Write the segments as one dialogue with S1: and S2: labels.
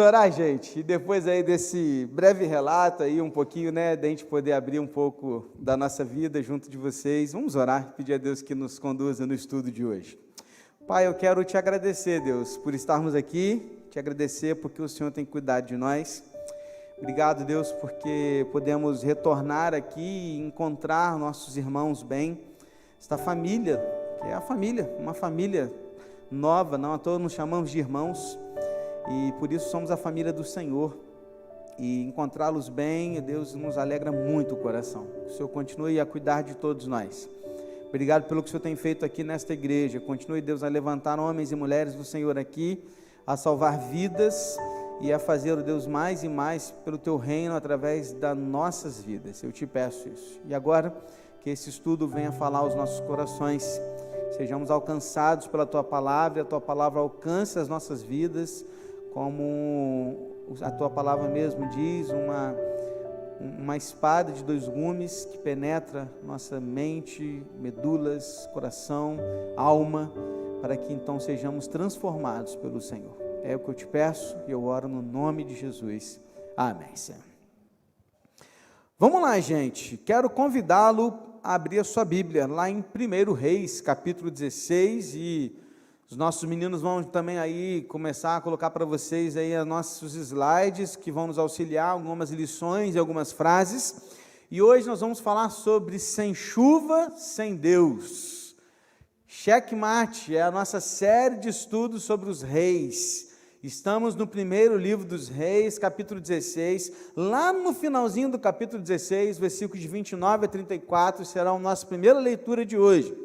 S1: orar, gente, e depois aí desse breve relato aí, um pouquinho, né, da gente poder abrir um pouco da nossa vida junto de vocês, vamos orar, pedir a Deus que nos conduza no estudo de hoje. Pai, eu quero te agradecer, Deus, por estarmos aqui, te agradecer porque o Senhor tem cuidado de nós. Obrigado, Deus, porque podemos retornar aqui e encontrar nossos irmãos bem, esta família, que é a família, uma família nova, não à toa nos chamamos de irmãos, e por isso somos a família do Senhor, e encontrá-los bem, Deus, nos alegra muito o coração. Que o Senhor continue a cuidar de todos nós. Obrigado pelo que o Senhor tem feito aqui nesta igreja. Continue, Deus, a levantar homens e mulheres do Senhor aqui, a salvar vidas e a fazer, Deus, mais e mais pelo Teu reino através das nossas vidas. Eu te peço isso. E agora, que esse estudo venha falar aos nossos corações, sejamos alcançados pela Tua palavra, e a Tua palavra alcance as nossas vidas, como a Tua palavra mesmo diz, uma espada de dois gumes que penetra nossa mente, medulas, coração, alma, para que então sejamos transformados pelo Senhor. É o que eu te peço e eu oro no nome de Jesus. Amém, Senhor. Vamos lá, gente. Quero convidá-lo a abrir a sua Bíblia, lá em 1 Reis, capítulo 16, e os nossos meninos vão também aí começar a colocar para vocês aí os nossos slides, que vão nos auxiliar, algumas lições e algumas frases, e hoje nós vamos falar sobre sem chuva, sem Deus. Checkmate, é a nossa série de estudos sobre os reis. Estamos no primeiro livro dos reis, capítulo 16, lá no finalzinho do capítulo 16, versículos de 29 a 34, será a nossa primeira leitura de hoje.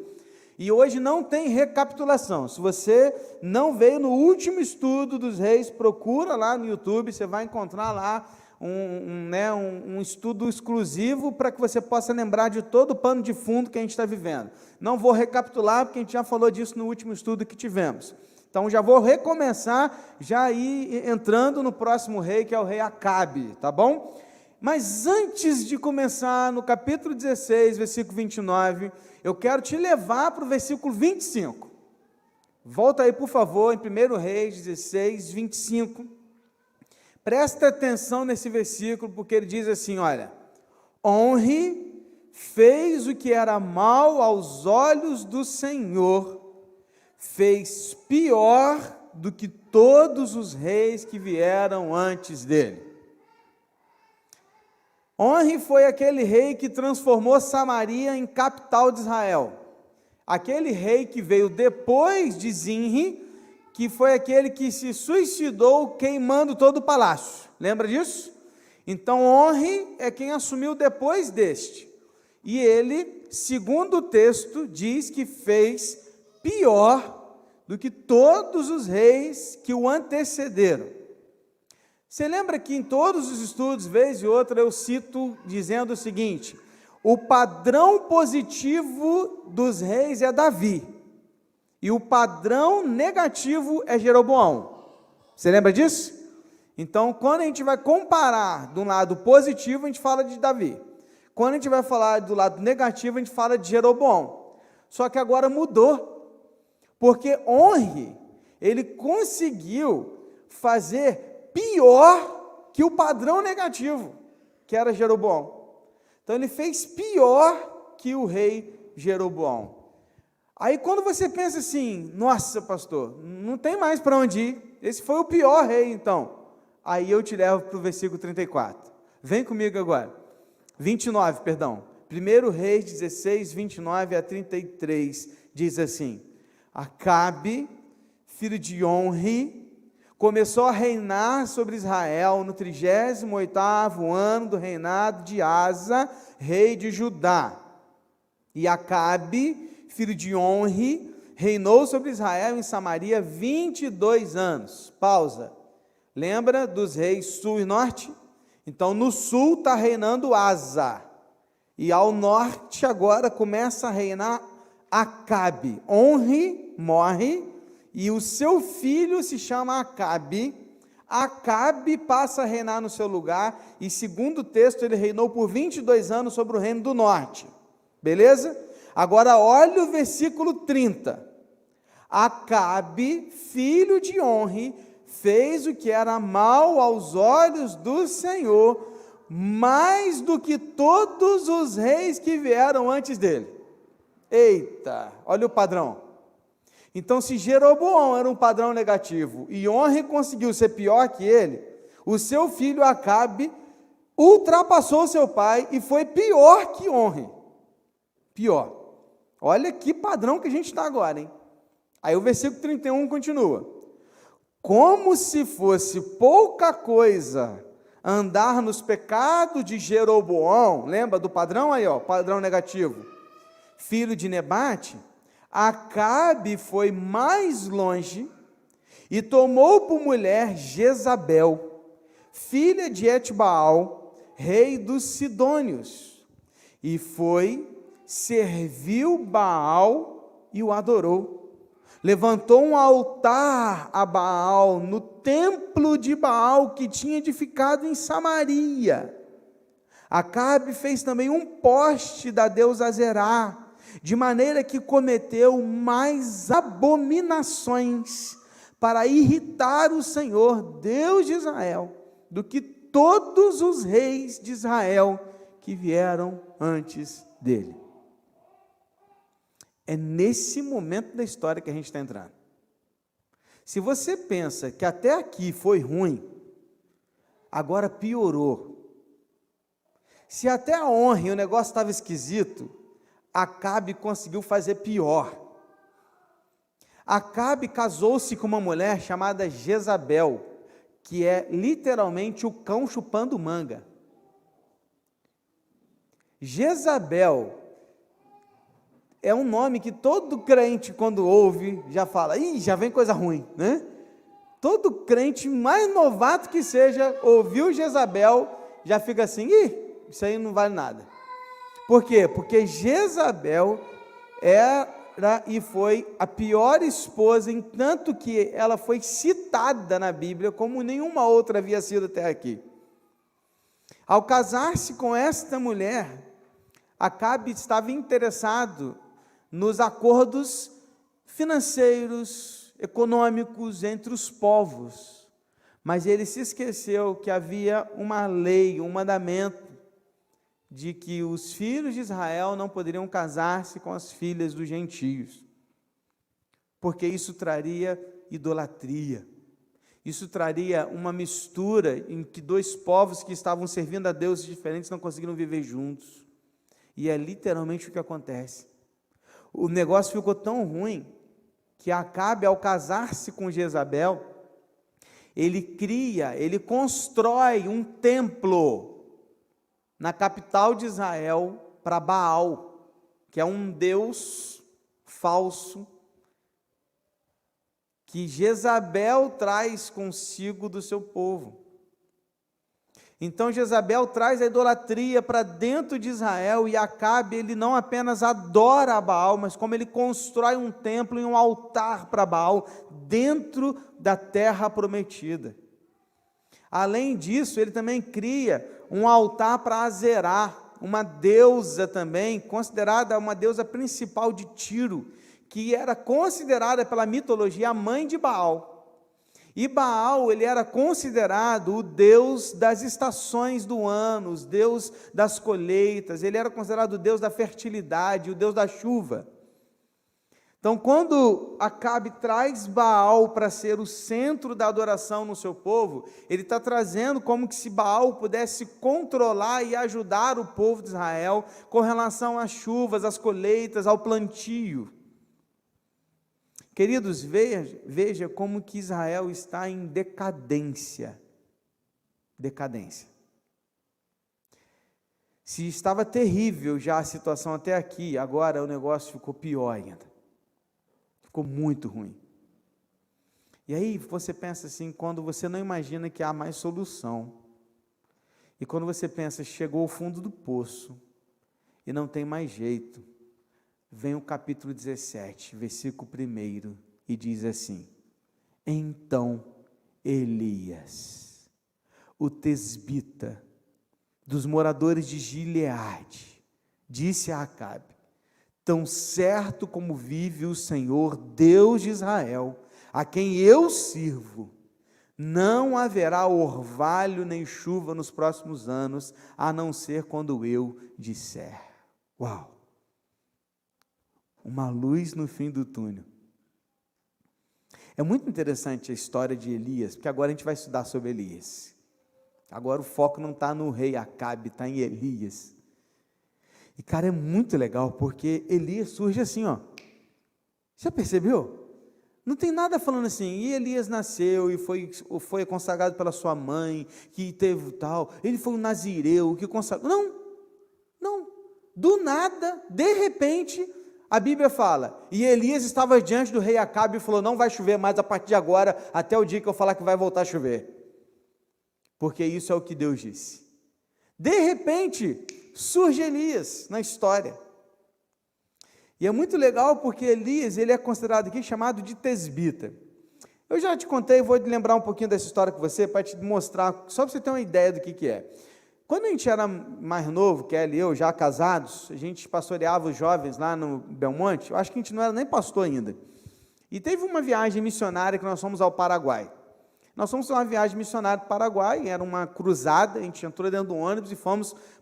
S1: E hoje não tem recapitulação. Se você não veio no último estudo dos reis, procura lá no YouTube, você vai encontrar lá um estudo exclusivo para que você possa lembrar de todo o pano de fundo que a gente está vivendo. Não vou recapitular, porque a gente já falou disso no último estudo que tivemos. Então já vou recomeçar, já ir entrando no próximo rei, que é o rei Acabe, tá bom? Mas antes de começar no capítulo 16, versículo 29, eu quero te levar para o versículo 25. Volta aí, por favor, em 1 Reis 16, 25. Presta atenção nesse versículo, porque ele diz assim, olha: Honre fez o que era mal aos olhos do Senhor, fez pior do que todos os reis que vieram antes dele. Onre foi aquele rei que transformou Samaria em capital de Israel. Aquele rei que veio depois de Zinri, que foi aquele que se suicidou queimando todo o palácio. Lembra disso? Então, Onre é quem assumiu depois deste. E ele, segundo o texto, diz que fez pior do que todos os reis que o antecederam. Você lembra que em todos os estudos, vez e outra, eu cito dizendo o seguinte: o padrão positivo dos reis é Davi, e o padrão negativo é Jeroboão. Você lembra disso? Então, quando a gente vai comparar do lado positivo, a gente fala de Davi. Quando a gente vai falar do lado negativo, a gente fala de Jeroboão. Só que agora mudou, porque Onre, ele conseguiu fazer pior que o padrão negativo, que era Jeroboão. Então ele fez pior que o rei Jeroboão. Aí quando você pensa assim, nossa pastor, não tem mais para onde ir, esse foi o pior rei então. Aí eu te levo para o versículo 34. Vem comigo agora. 29, perdão. 1 Reis 16, 29 a 33, diz assim: Acabe, filho de Onre, começou a reinar sobre Israel no 38º ano do reinado de Asa, rei de Judá. E Acabe, filho de Onre, reinou sobre Israel em Samaria 22 anos. Pausa. Lembra dos reis sul e norte? Então no sul está reinando Asa. E ao norte agora começa a reinar Acabe. Onre morre, e o seu filho se chama Acabe. Acabe passa a reinar no seu lugar, e segundo o texto, ele reinou por 22 anos sobre o reino do norte. Beleza? Agora olha o versículo 30. Acabe, filho de Onre, fez o que era mal aos olhos do Senhor, mais do que todos os reis que vieram antes dele. Eita, olha o padrão. Então, se Jeroboão era um padrão negativo e Onre conseguiu ser pior que ele, o seu filho Acabe ultrapassou seu pai e foi pior que Onre. Pior. Olha que padrão que a gente está agora, hein? Aí o versículo 31 continua. Como se fosse pouca coisa andar nos pecados de Jeroboão, lembra do padrão aí, ó, padrão negativo, filho de Nebate, Acabe foi mais longe e tomou por mulher Jezabel, filha de Etbaal, rei dos Sidônios, e serviu Baal e o adorou. Levantou um altar a Baal no templo de Baal que tinha edificado em Samaria. Acabe fez também um poste da deusa Azerá, de maneira que cometeu mais abominações para irritar o Senhor, Deus de Israel, do que todos os reis de Israel que vieram antes dele. É nesse momento da história que a gente está entrando. Se você pensa que até aqui foi ruim, agora piorou. Se até a honra e o negócio estava esquisito, Acabe conseguiu fazer pior. Acabe casou-se com uma mulher chamada Jezabel, que é literalmente o cão chupando manga. Jezabel é um nome que todo crente, quando ouve, já fala, já vem coisa ruim, né? Todo crente, mais novato que seja, ouviu Jezabel, já fica assim, isso aí não vale nada. Por quê? Porque Jezabel era e foi a pior esposa, em tanto que ela foi citada na Bíblia como nenhuma outra havia sido até aqui. Ao casar-se com esta mulher, Acabe estava interessado nos acordos financeiros, econômicos entre os povos, mas ele se esqueceu que havia uma lei, um mandamento, de que os filhos de Israel não poderiam casar-se com as filhas dos gentios, porque isso traria idolatria, isso traria uma mistura em que dois povos que estavam servindo a deuses diferentes não conseguiram viver juntos, e é literalmente o que acontece. O negócio ficou tão ruim, que Acabe, ao casar-se com Jezabel, ele constrói um templo na capital de Israel para Baal, que é um deus falso, que Jezabel traz consigo do seu povo. Então Jezabel traz a idolatria para dentro de Israel, e Acabe, ele não apenas adora a Baal, mas como ele constrói um templo e um altar para Baal, dentro da terra prometida. Além disso, ele também cria um altar para Azerá, uma deusa também, considerada uma deusa principal de Tiro, que era considerada pela mitologia a mãe de Baal. E Baal, ele era considerado o deus das estações do ano, o deus das colheitas, ele era considerado o deus da fertilidade, o deus da chuva. Então, quando Acabe traz Baal para ser o centro da adoração no seu povo, ele está trazendo como que se Baal pudesse controlar e ajudar o povo de Israel com relação às chuvas, às colheitas, ao plantio. Queridos, veja como que Israel está em decadência. Decadência. Se estava terrível já a situação até aqui, agora o negócio ficou pior ainda. Ficou muito ruim. E aí você pensa assim, quando você não imagina que há mais solução, e quando você pensa, chegou ao fundo do poço, e não tem mais jeito, vem o capítulo 17, versículo 1, e diz assim: então Elias, o tesbita, dos moradores de Gileade, disse a Acabe: tão certo como vive o Senhor, Deus de Israel, a quem eu sirvo, não haverá orvalho nem chuva nos próximos anos, a não ser quando eu disser. Uau! Uma luz no fim do túnel. É muito interessante a história de Elias, porque agora a gente vai estudar sobre Elias. Agora o foco não está no rei Acabe, está em Elias. E, cara, é muito legal, porque Elias surge assim, ó. Já percebeu? Não tem nada falando assim, e Elias nasceu e foi consagrado pela sua mãe, que teve tal, ele foi um nazireu, que consagrou. Não. Do nada, de repente, a Bíblia fala, e Elias estava diante do rei Acabe e falou, não vai chover mais a partir de agora, até o dia que eu falar que vai voltar a chover. Porque isso é o que Deus disse. De repente, surge Elias na história. E é muito legal porque Elias, ele é considerado aqui chamado de tesbita. Eu já te contei, vou lembrar um pouquinho dessa história com você, para te mostrar, só para você ter uma ideia do que é. Quando a gente era mais novo, Kelly e eu, já casados, a gente pastoreava os jovens lá no Belmonte, eu acho que a gente não era nem pastor ainda. E teve uma viagem missionária que nós fomos ao Paraguai. Nós fomos uma viagem missionária para o Paraguai, era uma cruzada, a gente entrou dentro do ônibus e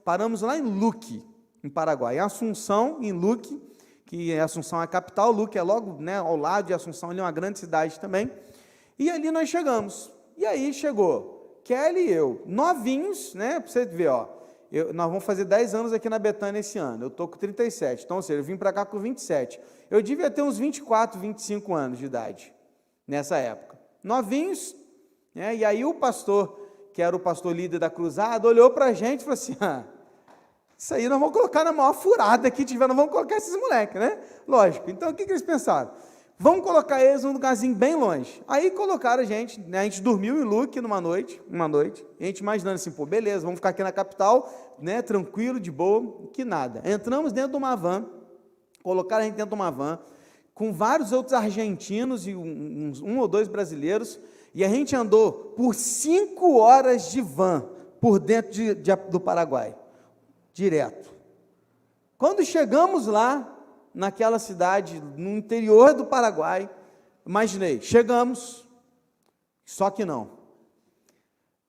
S1: paramos lá em Luque, em Paraguai. Em Assunção, em Luque, que Assunção é a capital, Luque é logo, né, ao lado de Assunção, ali é uma grande cidade também. E ali nós chegamos. E aí chegou Kelly e eu, novinhos, né, para você ver, ó, nós vamos fazer 10 anos aqui na Betânia esse ano, eu estou com 37, então, ou seja, eu vim para cá com 27. Eu devia ter uns 24, 25 anos de idade, nessa época. Novinhos, né, e aí o pastor, que era o pastor líder da cruzada, olhou para a gente e falou assim, isso aí nós vamos colocar na maior furada que tiver, nós vamos colocar esses moleques, né? Lógico. Então, o que eles pensaram? Vamos colocar eles num lugarzinho bem longe. Aí colocaram a gente, né? A gente dormiu em Luque uma noite, e a gente imaginando assim, pô, beleza, vamos ficar aqui na capital, né? Tranquilo, de boa, que nada. Entramos dentro de uma van, colocaram a gente dentro de uma van, com vários outros argentinos e um ou dois brasileiros, e a gente andou por 5 horas de van, por dentro do Paraguai. Direto. Quando chegamos lá, naquela cidade, no interior do Paraguai, imaginei, chegamos, só que não.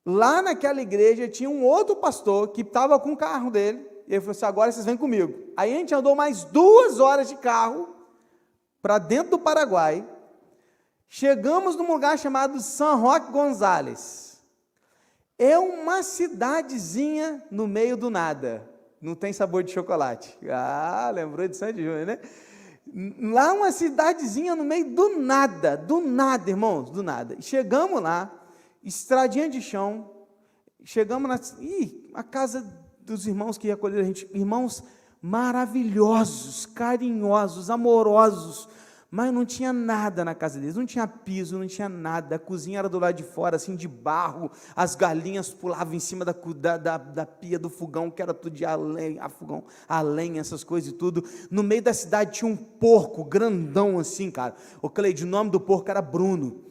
S1: Lá naquela igreja tinha um outro pastor que estava com o carro dele, e ele falou assim, agora vocês vêm comigo. Aí a gente andou mais 2 horas de carro, para dentro do Paraguai, chegamos num lugar chamado San Roque González. É uma cidadezinha no meio do nada. Não tem sabor de chocolate. Ah, lembrou de Sandy Júnior, né? Lá uma cidadezinha no meio do nada, irmãos, do nada. Chegamos lá, estradinha de chão, chegamos a casa dos irmãos que recolheram a gente, irmãos maravilhosos, carinhosos, amorosos, mas não tinha nada na casa deles, não tinha piso, não tinha nada, a cozinha era do lado de fora, assim, de barro, as galinhas pulavam em cima da pia do fogão, que era tudo de fogão, a lenha, essas coisas e tudo. No meio da cidade tinha um porco grandão assim, cara. O Cleide, o nome do porco era Bruno.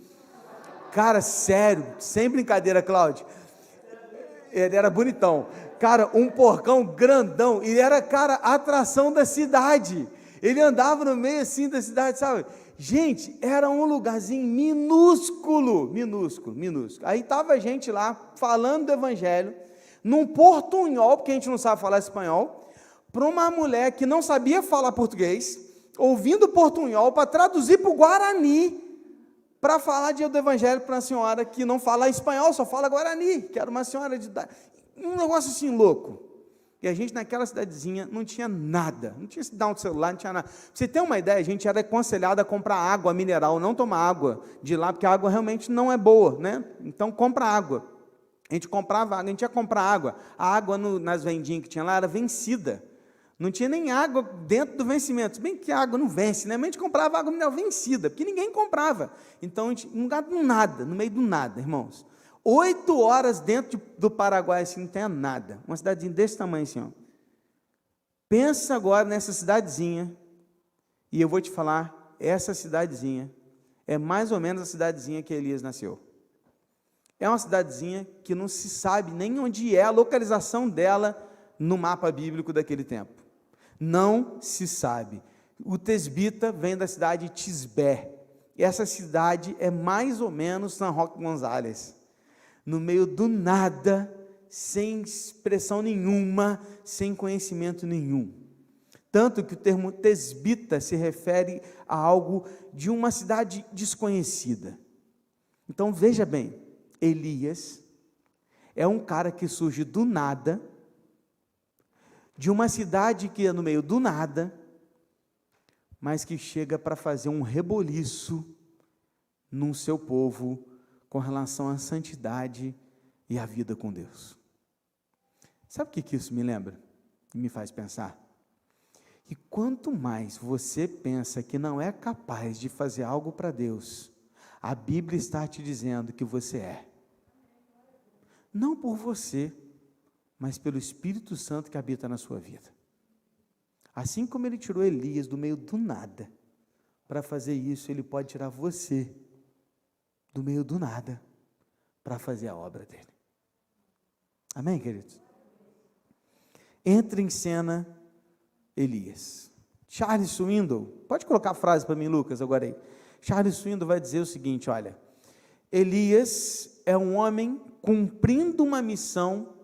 S1: Cara, sério, sem brincadeira, Cláudio. Ele era bonitão. Cara, um porcão grandão, e era, cara, a atração da cidade. Ele andava no meio assim da cidade, sabe? Gente, era um lugarzinho minúsculo. Aí estava a gente lá, falando do evangelho, num portunhol, porque a gente não sabe falar espanhol, para uma mulher que não sabia falar português, ouvindo portunhol, para traduzir para o Guarani, para falar do evangelho para uma senhora que não fala espanhol, só fala Guarani, que era uma senhora de idade. Um negócio assim louco. E a gente naquela cidadezinha não tinha nada, não tinha sinal de celular, não tinha nada. Pra você ter uma ideia, a gente era aconselhado a comprar água mineral, não tomar água de lá, porque a água realmente não é boa, né? Então compra água. A gente comprava água, a gente ia comprar água. A água nas vendinhas que tinha lá era vencida. Não tinha nem água dentro do vencimento. Se bem que a água não vence, né? Mas a gente comprava água mineral vencida, porque ninguém comprava. Então, a gente, no meio do nada, irmãos. 8 horas dentro do Paraguai, assim, não tem nada. Uma cidadezinha desse tamanho, assim, ó. Pensa agora nessa cidadezinha, e eu vou te falar, essa cidadezinha é mais ou menos a cidadezinha que Elias nasceu. É uma cidadezinha que não se sabe nem onde é a localização dela no mapa bíblico daquele tempo. Não se sabe. O tesbita vem da cidade de Tisbé. essa cidade é mais ou menos São Roque Gonzales, no meio do nada, sem expressão nenhuma, sem conhecimento nenhum. Tanto que o termo tesbita se refere a algo de uma cidade desconhecida. Então veja bem, Elias é um cara que surge do nada, de uma cidade que é no meio do nada, mas que chega para fazer um reboliço no seu povo com relação à santidade e à vida com Deus. Sabe o que isso me lembra? E me faz pensar? Que quanto mais você pensa que não é capaz de fazer algo para Deus, a Bíblia está te dizendo que você é. Não por você, mas pelo Espírito Santo que habita na sua vida. Assim como ele tirou Elias do meio do nada, para fazer isso, ele pode tirar você do meio do nada, para fazer a obra dele. Amém, queridos? Entra em cena Elias. Charles Swindoll, pode colocar a frase para mim, Lucas, agora aí. Charles Swindoll vai dizer o seguinte, olha, Elias é um homem cumprindo uma missão,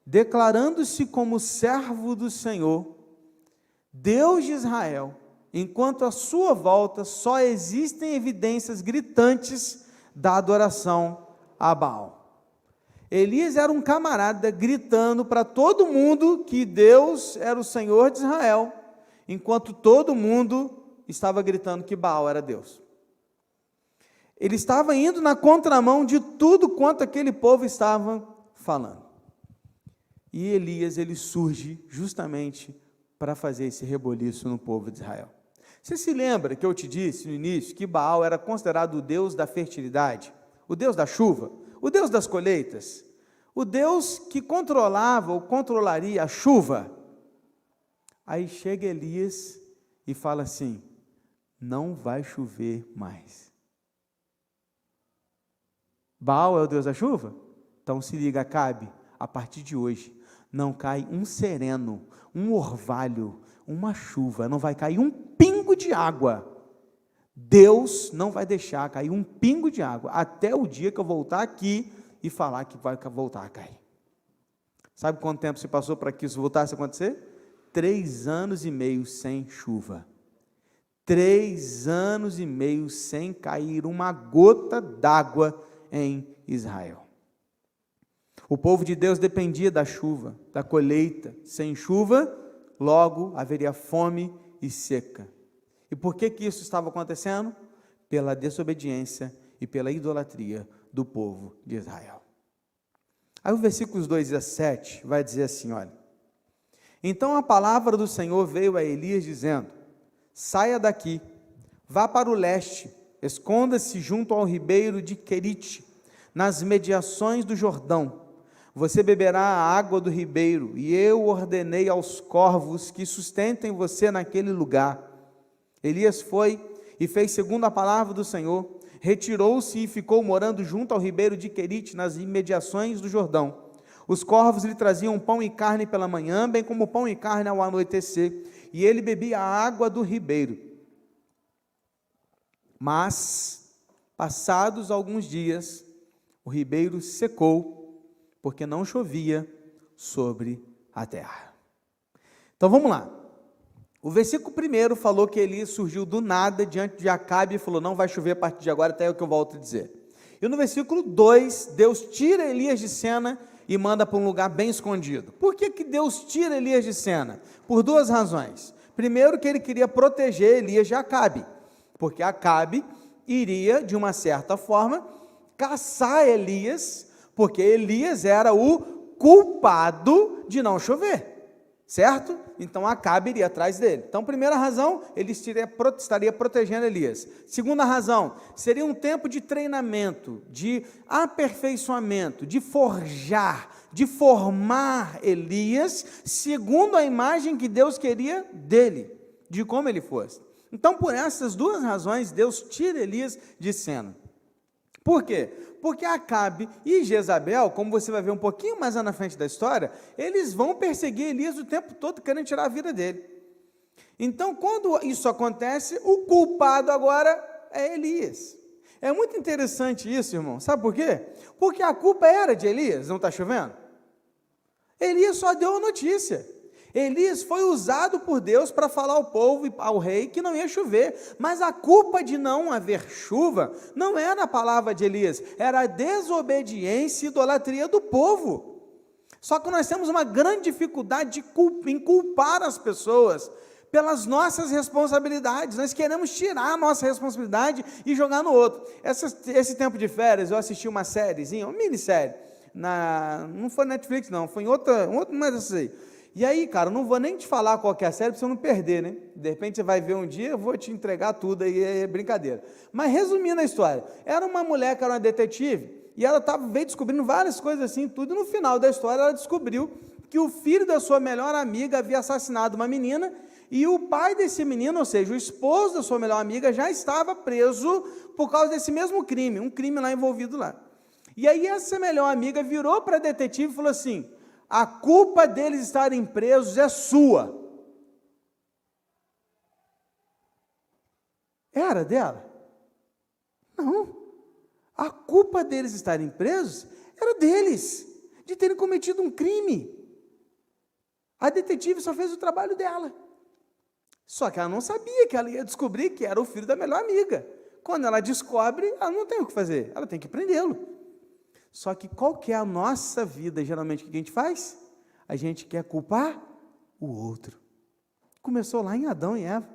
S1: declarando-se como servo do Senhor, Deus de Israel, enquanto à sua volta só existem evidências gritantes da adoração a Baal. Elias era um camarada gritando para todo mundo que Deus era o Senhor de Israel, enquanto todo mundo estava gritando que Baal era Deus. Ele estava indo na contramão de tudo quanto aquele povo estava falando. E Elias, ele surge justamente para fazer esse reboliço no povo de Israel. Você se lembra que eu te disse no início que Baal era considerado o Deus da fertilidade, o Deus da chuva, o Deus das colheitas, o Deus que controlava ou controlaria a chuva? Aí chega Elias e fala assim, não vai chover mais. Baal é o Deus da chuva? Então se liga, Acabe, a partir de hoje, não cai um sereno, um orvalho, uma chuva, não vai cair um pingo de água. Deus não vai deixar cair um pingo de água, até o dia que eu voltar aqui e falar que vai voltar a cair. Sabe quanto tempo se passou para que isso voltasse a acontecer? 3 anos e meio sem chuva. 3 anos e meio sem cair uma gota d'água em Israel. O povo de Deus dependia da chuva, da colheita. Sem chuva, logo haveria fome e seca. E por que isso estava acontecendo? Pela desobediência e pela idolatria do povo de Israel. Aí o versículos 2 a 7 vai dizer assim, olha, então a palavra do Senhor veio a Elias dizendo, saia daqui, vá para o leste, esconda-se junto ao ribeiro de Querite, nas mediações do Jordão, você beberá a água do ribeiro, e eu ordenei aos corvos que sustentem você naquele lugar. Elias foi e fez segundo a palavra do Senhor, retirou-se e ficou morando junto ao ribeiro de Querite, nas imediações do Jordão. Os corvos lhe traziam pão e carne pela manhã, bem como pão e carne ao anoitecer, e ele bebia a água do ribeiro. Mas, passados alguns dias, o ribeiro secou, porque não chovia sobre a terra. Então vamos lá. O versículo 1 falou que Elias surgiu do nada diante de Acabe e falou, não vai chover a partir de agora, até o que eu volto a dizer. E no versículo 2, Deus tira Elias de cena e manda para um lugar bem escondido. Por que Deus tira Elias de cena? Por 2 razões. Primeiro, que ele queria proteger Elias de Acabe, porque Acabe iria, de uma certa forma, caçar Elias, porque Elias era o culpado de não chover, certo? Então Acabe iria atrás dele. Então, primeira razão, ele estaria protegendo Elias. Segunda razão, seria um tempo de treinamento, de aperfeiçoamento, de forjar, de formar Elias, segundo a imagem que Deus queria dele, de como ele fosse. Então, por essas 2 razões, Deus tira Elias de cena. Por quê? Porque Acabe e Jezabel, como você vai ver um pouquinho mais lá na frente da história, eles vão perseguir Elias o tempo todo, querendo tirar a vida dele. Então, quando isso acontece, o culpado agora é Elias. É muito interessante isso, irmão. Sabe por quê? Porque a culpa era de Elias, não está chovendo? Elias só deu a notícia. Elias foi usado por Deus para falar ao povo e ao rei que não ia chover, mas a culpa de não haver chuva não era a palavra de Elias, era a desobediência e idolatria do povo. Só que nós temos uma grande dificuldade em culpar as pessoas pelas nossas responsabilidades. Nós queremos tirar a nossa responsabilidade e jogar no outro. Esse tempo de férias eu assisti uma sériezinha, uma minissérie, não foi Netflix não, foi em outra mais assim aí. E aí, cara, não vou nem te falar qual que é a série para você não perder, né? De repente você vai ver um dia, eu vou te entregar tudo aí, é brincadeira. Mas resumindo a história, era uma mulher que era uma detetive, e ela veio descobrindo várias coisas assim, tudo, e no final da história ela descobriu que o filho da sua melhor amiga havia assassinado uma menina, e o pai desse menino, ou seja, o esposo da sua melhor amiga, já estava preso por causa desse mesmo crime, um crime lá envolvido lá. E aí essa melhor amiga virou para a detetive e falou assim: a culpa deles estarem presos é sua. Era dela? Não. A culpa deles estarem presos era deles, de terem cometido um crime. A detetive só fez o trabalho dela. Só que ela não sabia que ela ia descobrir que era o filho da melhor amiga. Quando ela descobre, ela não tem o que fazer, ela tem que prendê-lo. Só que qual que é a nossa vida, geralmente, o que a gente faz? A gente quer culpar o outro. Começou lá em Adão e Eva.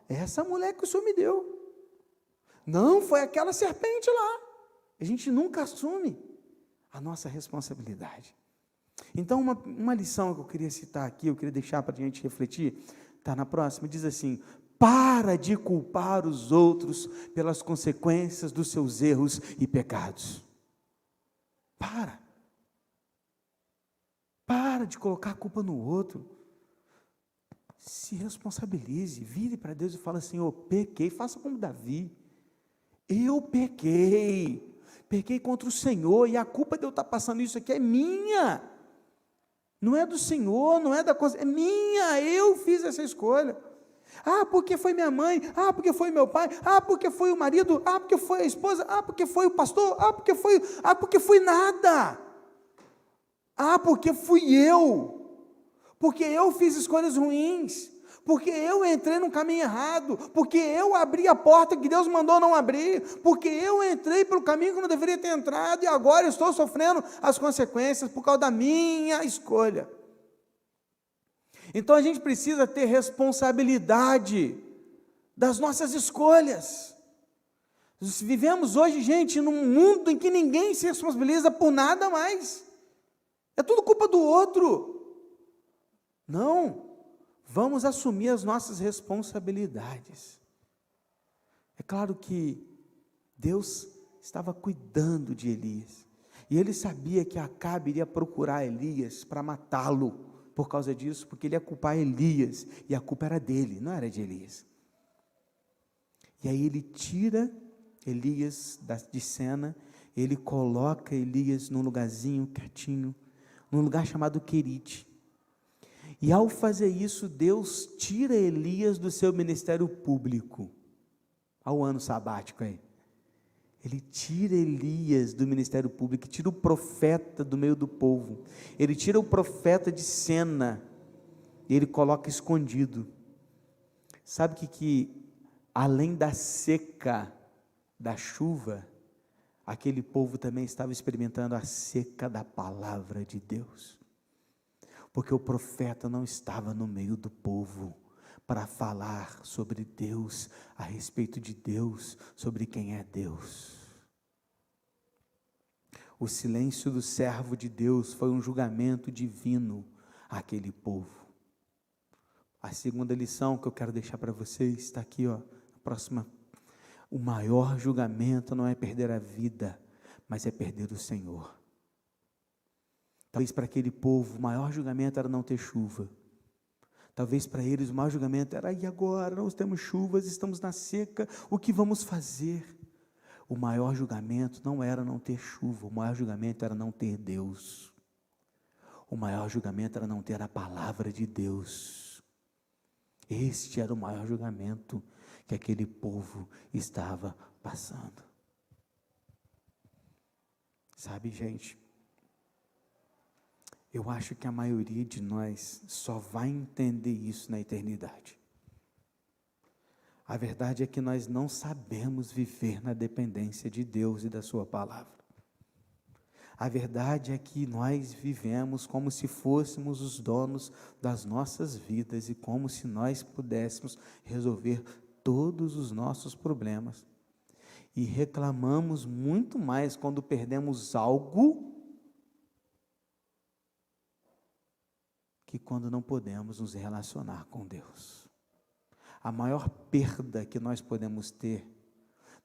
S1: Essa mulher que o Senhor me deu. Não, foi aquela serpente lá. A gente nunca assume a nossa responsabilidade. Então, uma lição que eu queria citar aqui, eu queria deixar para a gente refletir, está na próxima, diz assim: para de culpar os outros pelas consequências dos seus erros e pecados. Para de colocar a culpa no outro. Se responsabilize, vire para Deus e fala assim: eu pequei, faça como Davi. Eu pequei contra o Senhor, e a culpa de eu estar passando isso aqui é minha. Não é do Senhor, não é da coisa, é minha, eu fiz essa escolha. Porque foi minha mãe, porque foi meu pai, porque foi o marido, porque foi a esposa, porque foi o pastor, porque foi nada. Porque fui eu, porque eu fiz escolhas ruins, porque eu entrei no caminho errado, porque eu abri a porta que Deus mandou não abrir, porque eu entrei pelo caminho que não deveria ter entrado, e agora estou sofrendo as consequências por causa da minha escolha. Então a gente precisa ter responsabilidade das nossas escolhas. Vivemos hoje, gente, num mundo em que ninguém se responsabiliza por nada mais. É tudo culpa do outro. Não, vamos assumir as nossas responsabilidades. É claro que Deus estava cuidando de Elias, e ele sabia que Acabe iria procurar Elias para matá-lo, por causa disso, porque ele ia culpar Elias, e a culpa era dele, não era de Elias. E aí ele tira Elias de cena, ele coloca Elias num lugarzinho quietinho, num lugar chamado Querite. E ao fazer isso, Deus tira Elias do seu ministério público. Ao ano sabático aí. Ele tira Elias do ministério público, tira o profeta do meio do povo, ele tira o profeta de cena, e ele coloca escondido. Sabe que além da seca, da chuva, aquele povo também estava experimentando a seca da palavra de Deus, porque o profeta não estava no meio do povo, para falar sobre Deus, a respeito de Deus, sobre quem é Deus. O silêncio do servo de Deus foi um julgamento divino àquele povo. A segunda lição que eu quero deixar para vocês está aqui, a próxima. O maior julgamento não é perder a vida, mas é perder o Senhor. Talvez para aquele povo o maior julgamento era não ter chuva. Talvez para eles o maior julgamento era: e agora? Nós temos chuvas, estamos na seca, o que vamos fazer? O maior julgamento não era não ter chuva, o maior julgamento era não ter Deus. O maior julgamento era não ter a palavra de Deus. Este era o maior julgamento que aquele povo estava passando. Sabe, gente, eu acho que a maioria de nós só vai entender isso na eternidade. A verdade é que nós não sabemos viver na dependência de Deus e da sua palavra. A verdade é que nós vivemos como se fôssemos os donos das nossas vidas e como se nós pudéssemos resolver todos os nossos problemas. E reclamamos muito mais quando perdemos algo que quando não podemos nos relacionar com Deus. A maior perda que nós podemos ter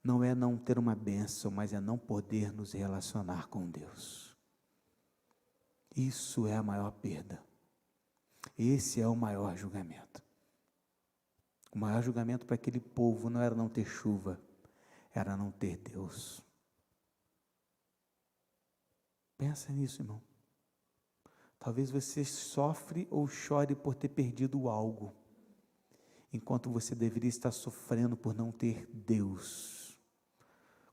S1: não é não ter uma bênção, mas é não poder nos relacionar com Deus. Isso é a maior perda. Esse é o maior julgamento. O maior julgamento para aquele povo não era não ter chuva, era não ter Deus. Pensa nisso, irmão. Talvez você sofre ou chore por ter perdido algo, enquanto você deveria estar sofrendo por não ter Deus,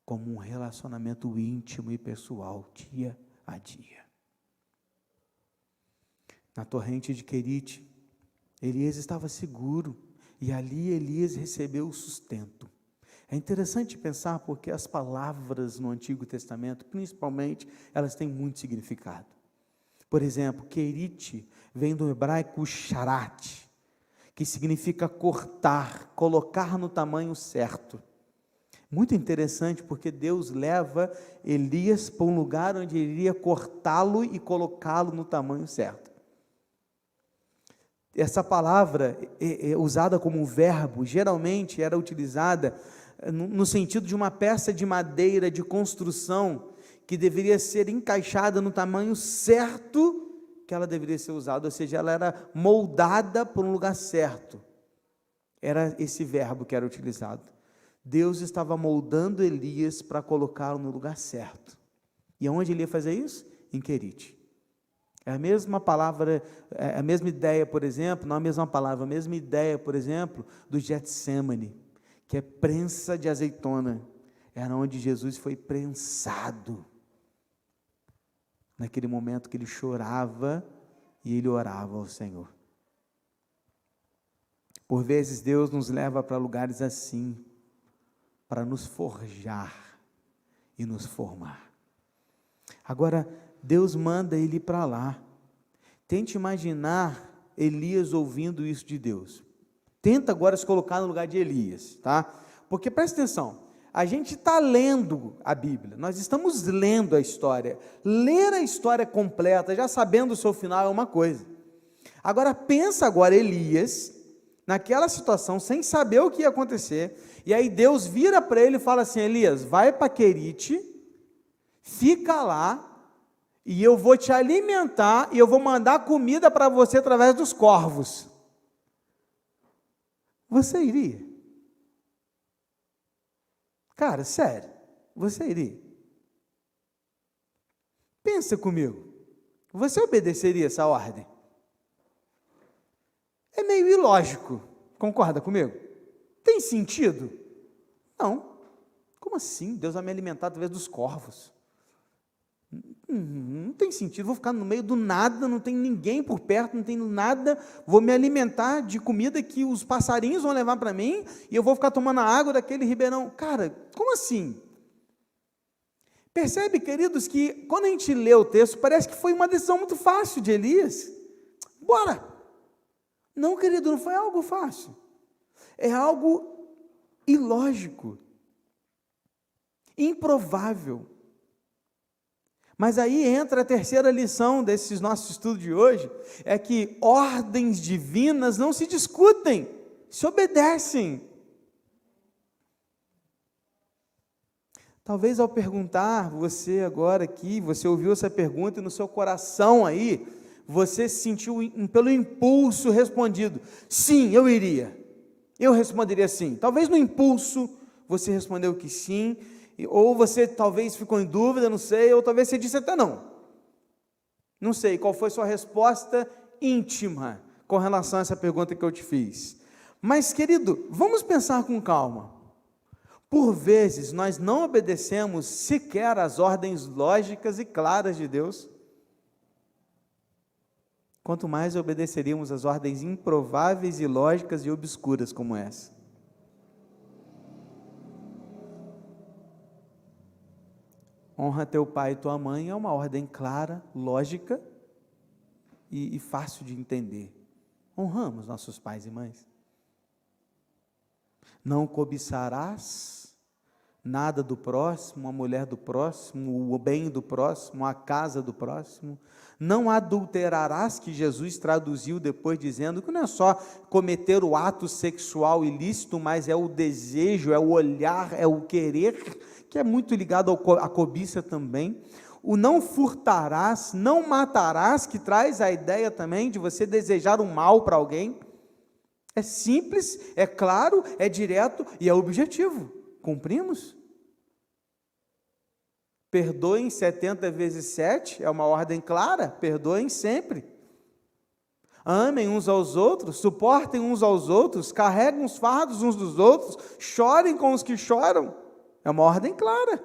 S1: como um relacionamento íntimo e pessoal, dia a dia. Na torrente de Querite, Elias estava seguro, e ali Elias recebeu o sustento. É interessante pensar porque as palavras no Antigo Testamento, principalmente, elas têm muito significado. Por exemplo, Querite vem do hebraico sharat, que significa cortar, colocar no tamanho certo. Muito interessante, porque Deus leva Elias para um lugar onde ele iria cortá-lo e colocá-lo no tamanho certo. Essa palavra é usada como um verbo, geralmente era utilizada no sentido de uma peça de madeira de construção que deveria ser encaixada no tamanho certo que ela deveria ser usada, ou seja, ela era moldada por um lugar certo. Era esse verbo que era utilizado. Deus estava moldando Elias para colocá-lo no lugar certo. E aonde ele ia fazer isso? Em Querite. É a mesma palavra, a mesma ideia, por exemplo, não a mesma palavra, a mesma ideia, por exemplo, do Getsemane, que é prensa de azeitona. Era onde Jesus foi prensado. Naquele momento que ele chorava e ele orava ao Senhor. Por vezes Deus nos leva para lugares assim, para nos forjar e nos formar. Agora, Deus manda ele para lá. Tente imaginar Elias ouvindo isso de Deus. Tenta agora se colocar no lugar de Elias, tá? Porque presta atenção, a gente está lendo a Bíblia, nós estamos lendo a história. Ler a história completa, já sabendo o seu final, é uma coisa. Agora, pensa agora Elias, naquela situação, sem saber o que ia acontecer, e aí Deus vira para ele e fala assim: Elias, vai para Querite, fica lá, e eu vou te alimentar, e eu vou mandar comida para você através dos corvos. Você iria? Cara, sério, você iria? Pensa comigo, você obedeceria essa ordem? É meio ilógico, concorda comigo? Tem sentido? Não. Como assim? Deus vai me alimentar através dos corvos? Não tem sentido, vou ficar no meio do nada, não tem ninguém por perto, não tem nada, vou me alimentar de comida que os passarinhos vão levar para mim, e eu vou ficar tomando a água daquele ribeirão. Cara, como assim? Percebe, queridos, que quando a gente lê o texto, parece que foi uma decisão muito fácil de Elias. Bora! Não, querido, não foi algo fácil, é algo ilógico, improvável. Mas aí entra a terceira lição desses nossos estudos de hoje, é que ordens divinas não se discutem, se obedecem. Talvez ao perguntar, você agora aqui, você ouviu essa pergunta e no seu coração aí, você se sentiu pelo impulso respondido, sim, eu iria, eu responderia sim. Talvez no impulso você respondeu que sim, ou você talvez ficou em dúvida, não sei, ou talvez você disse até não. Não sei qual foi a sua resposta íntima com relação a essa pergunta que eu te fiz. Mas, querido, vamos pensar com calma. Por vezes, nós não obedecemos sequer às ordens lógicas e claras de Deus. Quanto mais obedeceríamos às ordens improváveis, ilógicas e obscuras como essa. Honra teu pai e tua mãe é uma ordem clara, lógica e fácil de entender. Honramos nossos pais e mães. Não cobiçarás nada do próximo, a mulher do próximo, o bem do próximo, a casa do próximo. Não adulterarás, que Jesus traduziu depois dizendo que não é só cometer o ato sexual ilícito, mas é o desejo, é o olhar, é o querer, que é muito ligado à cobiça também. O não furtarás, não matarás, que traz a ideia também de você desejar um mal para alguém. É simples, é claro, é direto e é objetivo. Cumprimos? Perdoem 70 vezes 7, é uma ordem clara, perdoem sempre. Amem uns aos outros, suportem uns aos outros, carreguem os fardos uns dos outros, chorem com os que choram, é uma ordem clara.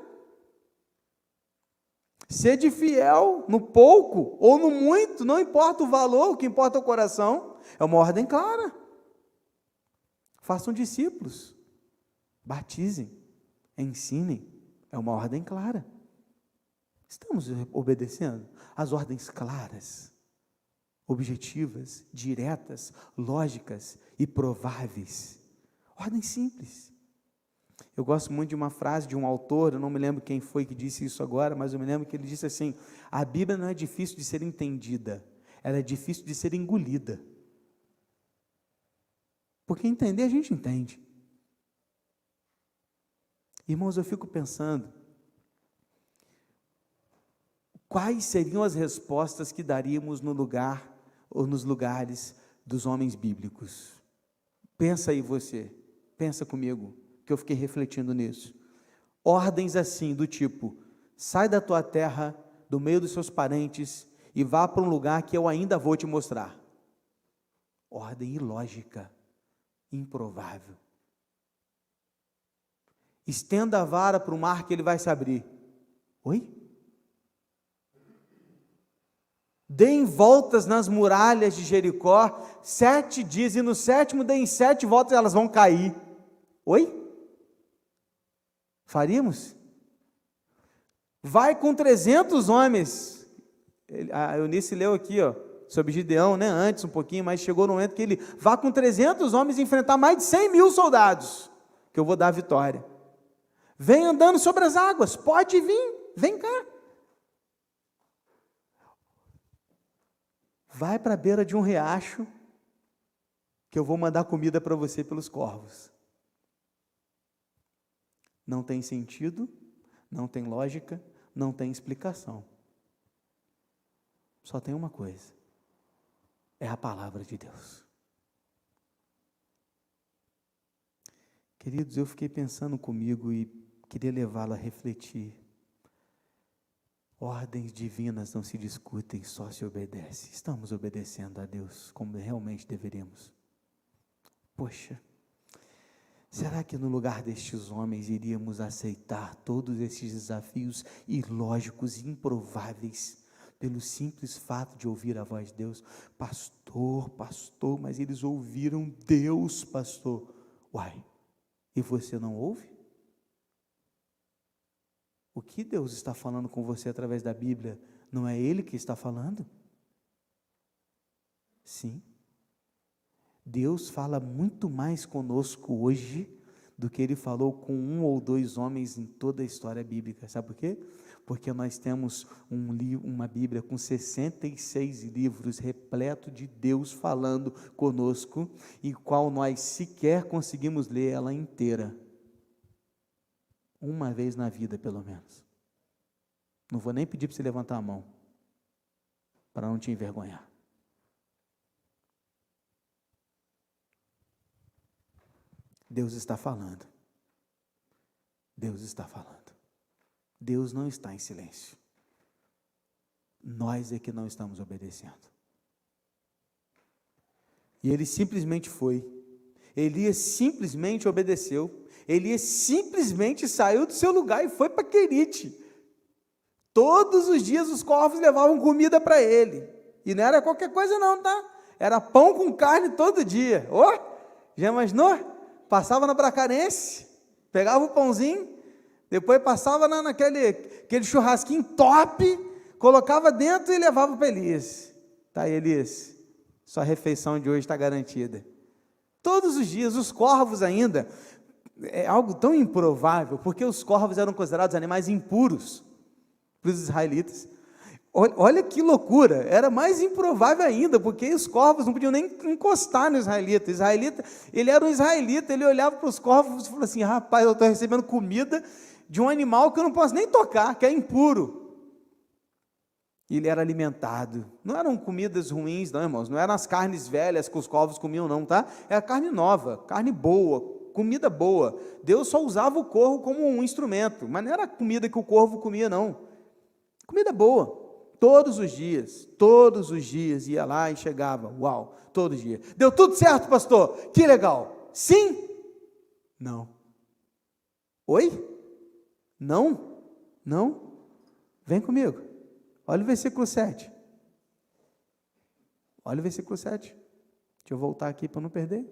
S1: Sede fiel no pouco ou no muito, não importa o valor, o que importa é o coração, é uma ordem clara. Façam discípulos, batizem, ensinem, é uma ordem clara. Estamos obedecendo às ordens claras, objetivas, diretas, lógicas e prováveis. Ordem simples. Eu gosto muito de uma frase de um autor, eu não me lembro quem foi que disse isso agora, mas eu me lembro que ele disse assim: a Bíblia não é difícil de ser entendida, ela é difícil de ser engolida. Porque entender a gente entende. Irmãos, eu fico pensando, quais seriam as respostas que daríamos no lugar ou nos lugares dos homens bíblicos? Pensa aí você, pensa comigo, que eu fiquei refletindo nisso. Ordens assim, do tipo: sai da tua terra, do meio dos seus parentes, e vá para um lugar que eu ainda vou te mostrar. Ordem ilógica, improvável. Estenda a vara para o mar que ele vai se abrir. Oi? Deem voltas nas muralhas de Jericó 7 dias, e no 7º deem 7 voltas e elas vão cair. Oi? Faríamos? Vai com 300 homens. A Eunice leu aqui, sobre Gideão, antes um pouquinho, mas chegou no momento que ele vá com 300 homens enfrentar mais de 100.000 soldados, que eu vou dar a vitória. Vem andando sobre as águas, pode vir, vem cá. Vai para a beira de um riacho, que eu vou mandar comida para você pelos corvos. Não tem sentido, não tem lógica, não tem explicação. Só tem uma coisa: é a palavra de Deus. Queridos, eu fiquei pensando comigo e queria levá-lo a refletir. Ordens divinas não se discutem, só se obedece. Estamos obedecendo a Deus como realmente deveríamos? Poxa, será que no lugar destes homens iríamos aceitar todos esses desafios ilógicos e improváveis, pelo simples fato de ouvir a voz de Deus? Pastor, mas eles ouviram Deus, pastor. Uai, e você não ouve? O que Deus está falando com você através da Bíblia, não é Ele que está falando? Sim. Deus fala muito mais conosco hoje do que Ele falou com 1 ou 2 homens em toda a história bíblica. Sabe por quê? Porque nós temos uma Bíblia com 66 livros, repleto de Deus falando conosco, e qual nós sequer conseguimos ler ela inteira. Uma vez na vida, pelo menos. Não vou nem pedir para você levantar a mão, para não te envergonhar. Deus está falando. Deus está falando. Deus não está em silêncio. Nós é que não estamos obedecendo. E ele simplesmente foi. Elias simplesmente obedeceu. Elias simplesmente saiu do seu lugar e foi para Querite. Todos os dias os corvos levavam comida para ele. E não era qualquer coisa não, tá? Era pão com carne todo dia. Já imaginou? Passava na Bracarense, pegava o pãozinho, depois passava naquele churrasquinho top, colocava dentro e levava para Elias. Tá aí, Elias, sua refeição de hoje está garantida. Todos os dias, os corvos ainda, é algo tão improvável, porque os corvos eram considerados animais impuros para os israelitas. Olha que loucura, era mais improvável ainda, porque os corvos não podiam nem encostar no israelita. O israelita, ele era um israelita, ele olhava para os corvos e falava assim: rapaz, eu estou recebendo comida de um animal que eu não posso nem tocar, que é impuro. E ele era alimentado. Não eram comidas ruins, não, irmãos, não eram as carnes velhas que os corvos comiam, não, tá? Era carne nova, carne boa, comida boa. Deus só usava o corvo como um instrumento, mas não era a comida que o corvo comia, não. Comida boa. Todos os dias ia lá e chegava, uau, todo dia. Deu tudo certo, pastor? Que legal. Sim? Não. Oi? Não? Não? Vem comigo. Olha o versículo 7. Olha o versículo 7. Deixa eu voltar aqui para não perder.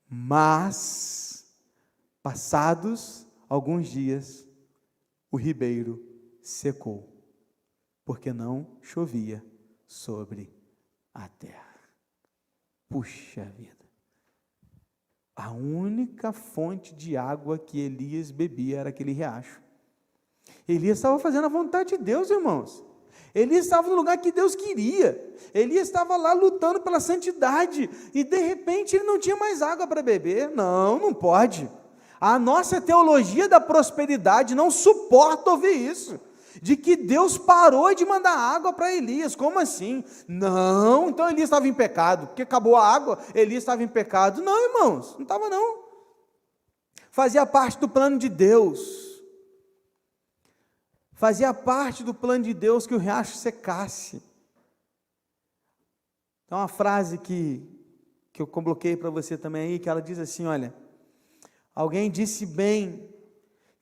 S1: Mas, passados alguns dias, o ribeiro secou, porque não chovia sobre a terra. Puxa vida! A única fonte de água que Elias bebia era aquele riacho. Elias estava fazendo a vontade de Deus, irmãos. Elias estava no lugar que Deus queria. Elias estava lá lutando pela santidade, e de repente ele não tinha mais água para beber. Não, não pode. A nossa teologia da prosperidade não suporta ouvir isso, de que Deus parou de mandar água para Elias. Como assim? Não, então Elias estava em pecado, porque acabou a água, Elias estava em pecado. Não, irmãos, não estava não. Fazia parte do plano de Deus. Fazia parte do plano de Deus que o riacho secasse. Então, uma frase que eu coloquei para você também aí, que ela diz assim, olha: alguém disse bem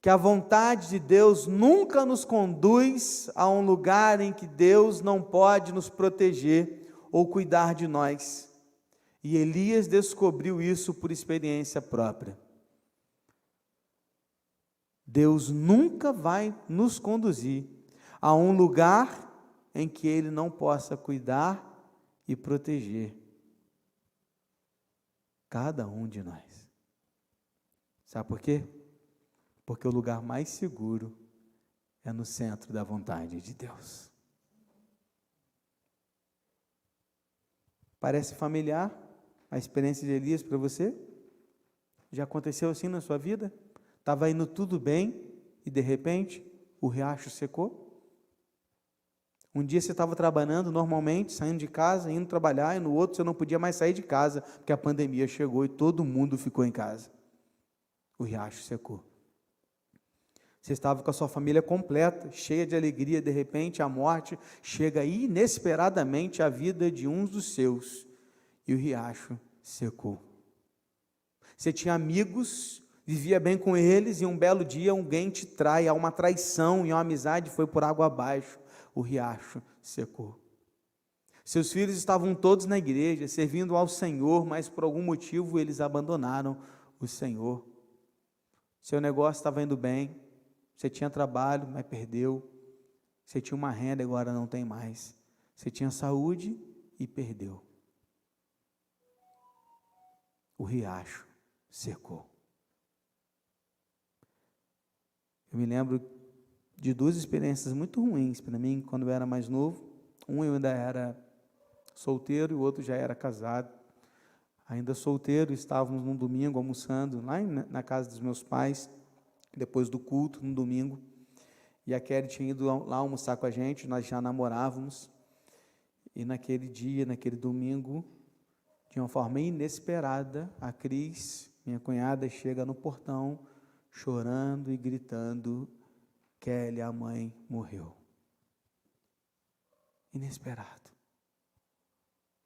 S1: que a vontade de Deus nunca nos conduz a um lugar em que Deus não pode nos proteger ou cuidar de nós. E Elias descobriu isso por experiência própria. Deus nunca vai nos conduzir a um lugar em que Ele não possa cuidar e proteger cada um de nós. Sabe por quê? Porque o lugar mais seguro é no centro da vontade de Deus. Parece familiar a experiência de Elias para você? Já aconteceu assim na sua vida? Estava indo tudo bem e de repente o riacho secou? Um dia você estava trabalhando normalmente, saindo de casa, indo trabalhar, e no outro você não podia mais sair de casa, porque a pandemia chegou e todo mundo ficou em casa. O riacho secou. Você estava com a sua família completa, cheia de alegria, de repente a morte chega inesperadamente à vida de um dos seus, e o riacho secou. Você tinha amigos, vivia bem com eles, e um belo dia alguém te trai, há uma traição, e a amizade foi por água abaixo, o riacho secou. Seus filhos estavam todos na igreja, servindo ao Senhor, mas por algum motivo eles abandonaram o Senhor. Seu negócio estava indo bem, você tinha trabalho, mas perdeu. Você tinha uma renda, agora não tem mais. Você tinha saúde e perdeu. O riacho secou. Eu me lembro de duas experiências muito ruins para mim, quando eu era mais novo. Um eu ainda era solteiro e o outro já era casado. Ainda solteiro, estávamos num domingo almoçando lá na casa dos meus pais, depois do culto, no domingo, e a Kelly tinha ido lá almoçar com a gente, nós já namorávamos, e naquele dia, naquele domingo, de uma forma inesperada, a Cris, minha cunhada, chega no portão, chorando e gritando: Kelly, a mãe, morreu. Inesperado.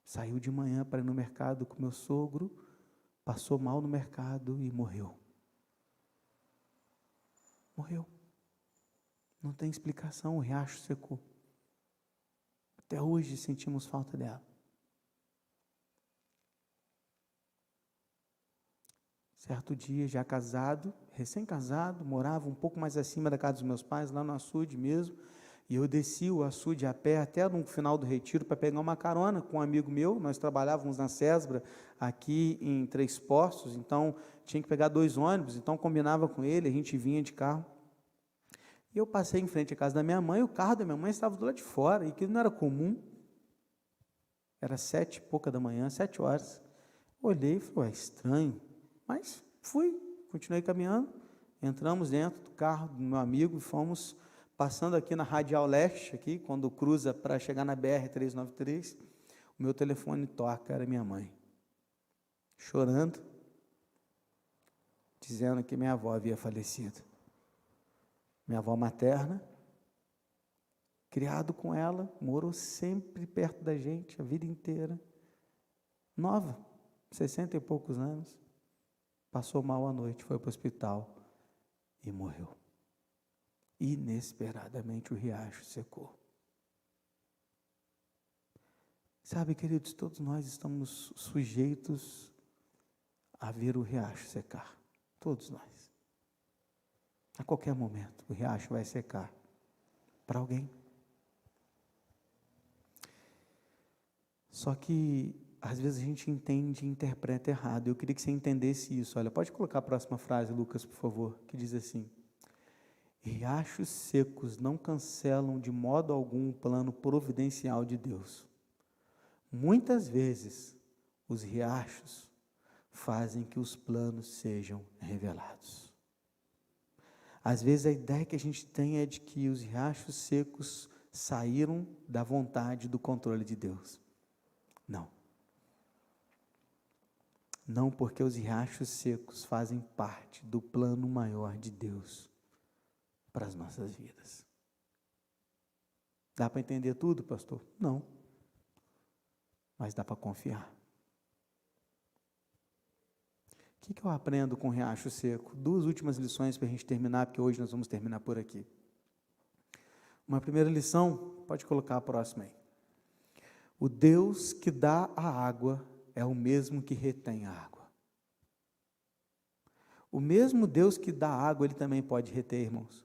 S1: Saiu de manhã para ir no mercado com meu sogro, passou mal no mercado e morreu. Morreu. Não tem explicação, o riacho secou. Até hoje sentimos falta dela. Certo dia, já casado, recém-casado, morava um pouco mais acima da casa dos meus pais, lá no açude mesmo, e eu desci o açude a pé até no final do retiro para pegar uma carona com um amigo meu. Nós trabalhávamos na Cesbra, aqui em Três Poços, então tinha que pegar 2 ônibus, então combinava com ele, a gente vinha de carro. E eu passei em frente à casa da minha mãe, o carro da minha mãe estava do lado de fora, e aquilo não era comum. Era 7 e pouca da manhã, 7 horas. Olhei e falei, estranho. Mas fui, continuei caminhando, entramos dentro do carro do meu amigo e fomos passando aqui na Radial Leste, aqui, quando cruza para chegar na BR-393, o meu telefone toca, era minha mãe, chorando, dizendo que minha avó havia falecido. Minha avó materna, criado com ela, morou sempre perto da gente, a vida inteira, nova, 60 e poucos anos, passou mal à noite, foi para o hospital e morreu. Inesperadamente o riacho secou. Sabe, queridos, todos nós estamos sujeitos a ver o riacho secar. Todos nós. A qualquer momento, o riacho vai secar para alguém. Só que, às vezes, a gente entende e interpreta errado. Eu queria que você entendesse isso. Olha, pode colocar a próxima frase, Lucas, por favor, que diz assim: riachos secos não cancelam de modo algum o plano providencial de Deus. Muitas vezes, os riachos fazem que os planos sejam revelados. Às vezes, a ideia que a gente tem é de que os riachos secos saíram da vontade e do controle de Deus. Não. Não, porque os riachos secos fazem parte do plano maior de Deus para as nossas vidas. Dá para entender tudo, pastor? Não. Mas dá para confiar. O que eu aprendo com o riacho seco? 2 últimas lições para a gente terminar, porque hoje nós vamos terminar por aqui. Uma primeira lição, pode colocar a próxima aí. O Deus que dá a água é o mesmo que retém a água. O mesmo Deus que dá água, Ele também pode reter, irmãos.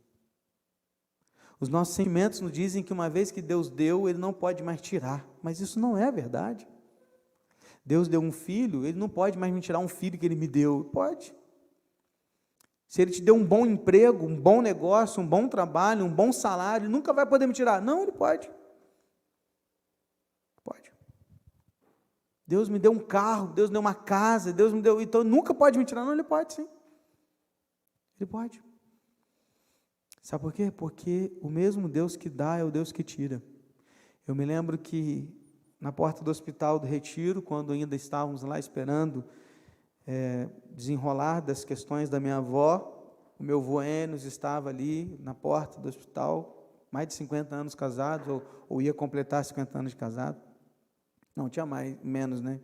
S1: Os nossos sentimentos nos dizem que uma vez que Deus deu, Ele não pode mais tirar, mas isso não é verdade. Deus deu um filho, Ele não pode mais me tirar um filho que Ele me deu. Pode. Se Ele te deu um bom emprego, um bom negócio, um bom trabalho, um bom salário, Ele nunca vai poder me tirar. Não, Ele pode. Pode. Deus me deu um carro, Deus me deu uma casa, Deus me deu... Então, nunca pode me tirar. Não, Ele pode sim. Ele pode. Sabe por quê? Porque o mesmo Deus que dá é o Deus que tira. Eu me lembro que na porta do Hospital do Retiro, quando ainda estávamos lá esperando desenrolar das questões da minha avó, o meu avô Enos estava ali na porta do hospital, mais de 50 anos casado, ou ia completar 50 anos de casado. Não, tinha menos, né?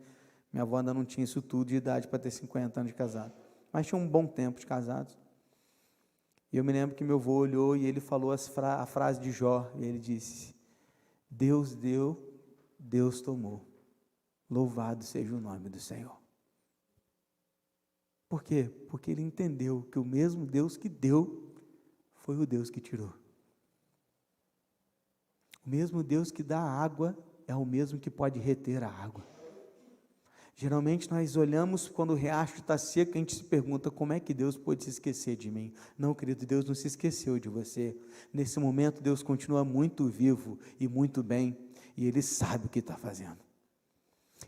S1: Minha avó ainda não tinha isso tudo de idade para ter 50 anos de casado, mas tinha um bom tempo de casados. E eu me lembro que meu avô olhou e ele falou a frase de Jó, e ele disse: Deus deu, Deus tomou, louvado seja o nome do Senhor. Por quê? Porque ele entendeu que o mesmo Deus que deu, foi o Deus que tirou. O mesmo Deus que dá água, é o mesmo que pode reter a água. Geralmente nós olhamos quando o riacho está seco, a gente se pergunta, como é que Deus pôde se esquecer de mim? Não, querido, Deus não se esqueceu de você. Nesse momento, Deus continua muito vivo e muito bem, e Ele sabe o que está fazendo.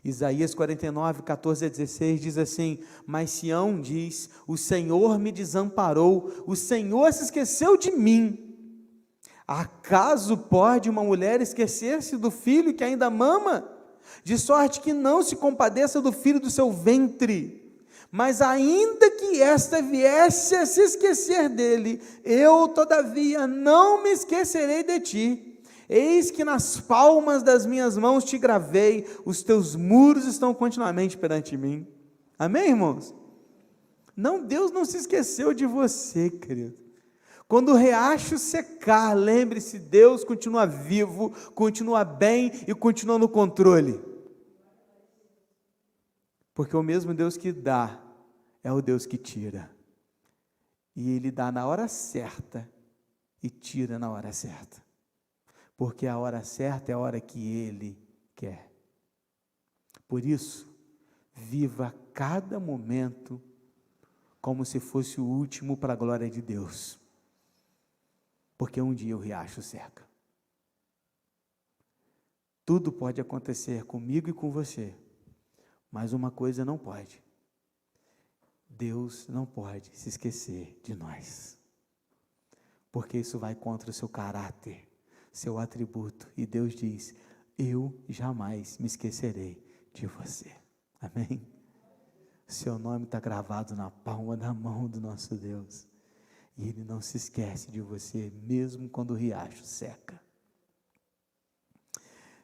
S1: Isaías 49, 14 a 16 diz assim: mas Sião diz, o Senhor me desamparou, o Senhor se esqueceu de mim. Acaso pode uma mulher esquecer-se do filho que ainda mama? De sorte que não se compadeça do filho do seu ventre. Mas ainda que esta viesse a se esquecer dele, eu todavia não me esquecerei de ti. Eis que nas palmas das minhas mãos te gravei, os teus muros estão continuamente perante mim. Amém, irmãos? Não, Deus não se esqueceu de você, querido. Quando o riacho secar, lembre-se, Deus continua vivo, continua bem e continua no controle. Porque o mesmo Deus que dá, é o Deus que tira. E Ele dá na hora certa e tira na hora certa. Porque a hora certa é a hora que Ele quer. Por isso, viva cada momento como se fosse o último para a glória de Deus. Porque um dia o riacho seca. Tudo pode acontecer comigo e com você, mas uma coisa não pode. Deus não pode se esquecer de nós, porque isso vai contra o seu caráter, seu atributo, e Deus diz: eu jamais me esquecerei de você. Amém? Seu nome está gravado na palma da mão do nosso Deus, e Ele não se esquece de você, mesmo quando o riacho seca.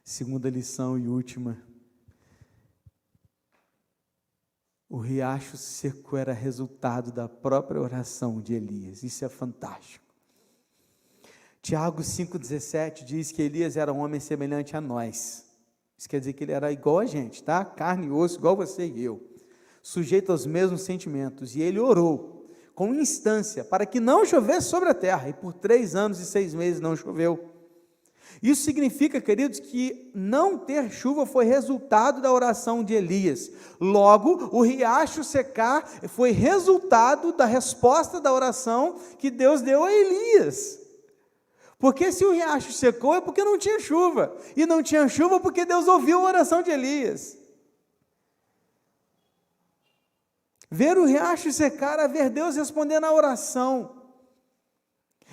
S1: Segunda lição e última: o riacho seco era resultado da própria oração de Elias. Isso é fantástico. Tiago 5,17 diz que Elias era um homem semelhante a nós. Isso quer dizer que ele era igual a gente, tá? Carne e osso, igual você e eu, sujeito aos mesmos sentimentos. E ele orou com instância para que não chovesse sobre a terra, e por 3 anos e 6 meses não choveu. Isso significa, queridos, que não ter chuva foi resultado da oração de Elias. Logo, o riacho secar foi resultado da resposta da oração que Deus deu a Elias. Porque se o riacho secou é porque não tinha chuva, e não tinha chuva porque Deus ouviu a oração de Elias. Ver o riacho secar é ver Deus respondendo à oração.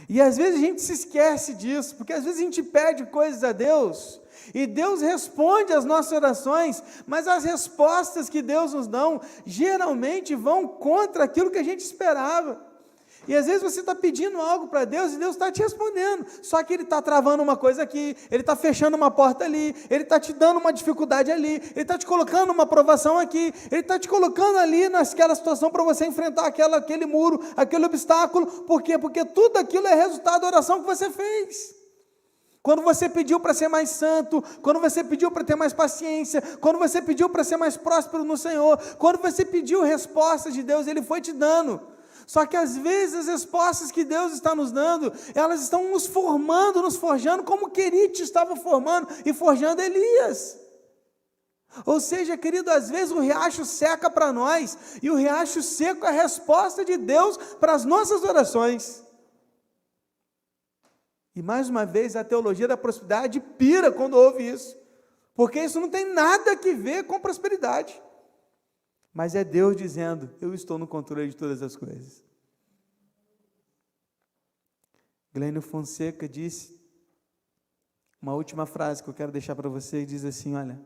S1: E às vezes a gente se esquece disso, porque às vezes a gente pede coisas a Deus, e Deus responde às nossas orações, mas as respostas que Deus nos dá, geralmente vão contra aquilo que a gente esperava. E às vezes você está pedindo algo para Deus, e Deus está te respondendo, só que Ele está travando uma coisa aqui, Ele está fechando uma porta ali, Ele está te dando uma dificuldade ali, Ele está te colocando uma provação aqui, Ele está te colocando ali naquela situação para você enfrentar aquele muro, aquele obstáculo. Por quê? Porque tudo aquilo é resultado da oração que você fez. Quando você pediu para ser mais santo, quando você pediu para ter mais paciência, quando você pediu para ser mais próspero no Senhor, quando você pediu respostas de Deus, Ele foi te dando. Só que às vezes as respostas que Deus está nos dando, elas estão nos formando, nos forjando, como Querite estava formando e forjando Elias. Ou seja, querido, às vezes o riacho seca para nós, e o riacho seco é a resposta de Deus para as nossas orações. E mais uma vez a teologia da prosperidade pira quando ouve isso, porque isso não tem nada a ver com prosperidade. Mas é Deus dizendo: eu estou no controle de todas as coisas. Glênio Fonseca disse, uma última frase que eu quero deixar para você, diz assim: olha,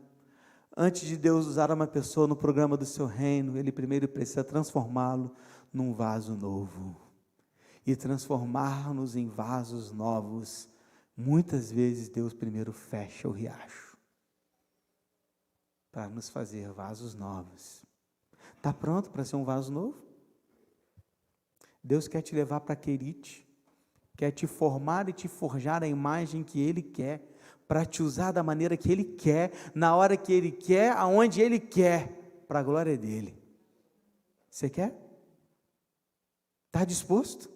S1: antes de Deus usar uma pessoa no programa do seu reino, Ele primeiro precisa transformá-lo num vaso novo. E transformar-nos em vasos novos, muitas vezes Deus primeiro fecha o riacho, para nos fazer vasos novos. Está pronto para ser um vaso novo? Deus quer te levar para Querite, quer te formar e te forjar a imagem que Ele quer, para te usar da maneira que Ele quer, na hora que Ele quer, aonde Ele quer, para a glória dEle. Você quer? Está disposto?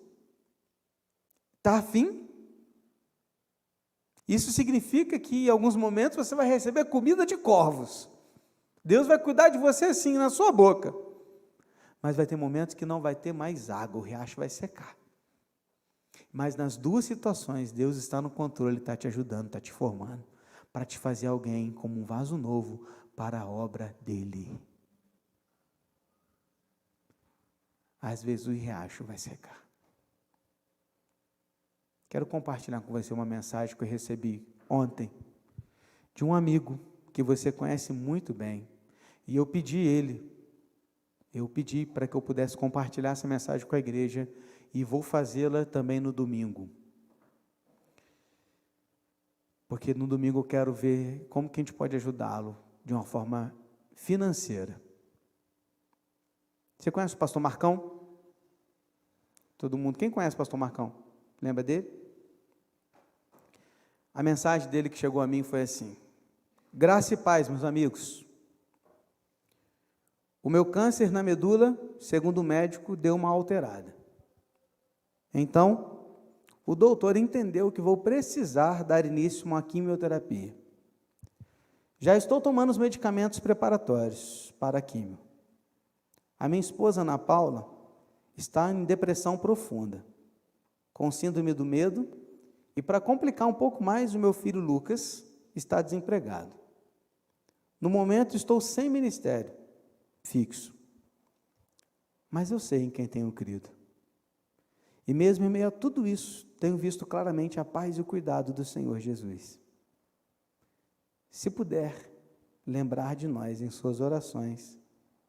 S1: Está afim? Isso significa que em alguns momentos você vai receber comida de corvos. Deus vai cuidar de você assim, na sua boca. Mas vai ter momentos que não vai ter mais água, o riacho vai secar. Mas nas duas situações, Deus está no controle, está te ajudando, está te formando, para te fazer alguém como um vaso novo para a obra dEle. Às vezes o riacho vai secar. Quero compartilhar com você uma mensagem que eu recebi ontem, de um amigo que você conhece muito bem. E eu pedi para que eu pudesse compartilhar essa mensagem com a igreja, e vou fazê-la também no domingo. porque no domingo eu quero ver como que a gente pode ajudá-lo de uma forma financeira. Você conhece o pastor Marcão? Todo mundo, quem conhece o pastor Marcão? Lembra dele? A mensagem dele que chegou a mim foi assim: graça e paz, meus amigos. O meu câncer na medula, segundo o médico, deu uma alterada. Então, o doutor entendeu que vou precisar dar início a uma quimioterapia. Já estou tomando os medicamentos preparatórios para a quimio. A minha esposa, Ana Paula, está em depressão profunda, com síndrome do medo, e para complicar um pouco mais, o meu filho Lucas está desempregado. No momento estou sem ministério fixo, mas eu sei em quem tenho crido. E mesmo em meio a tudo isso, tenho visto claramente a paz e o cuidado do Senhor Jesus. Se puder lembrar de nós em suas orações,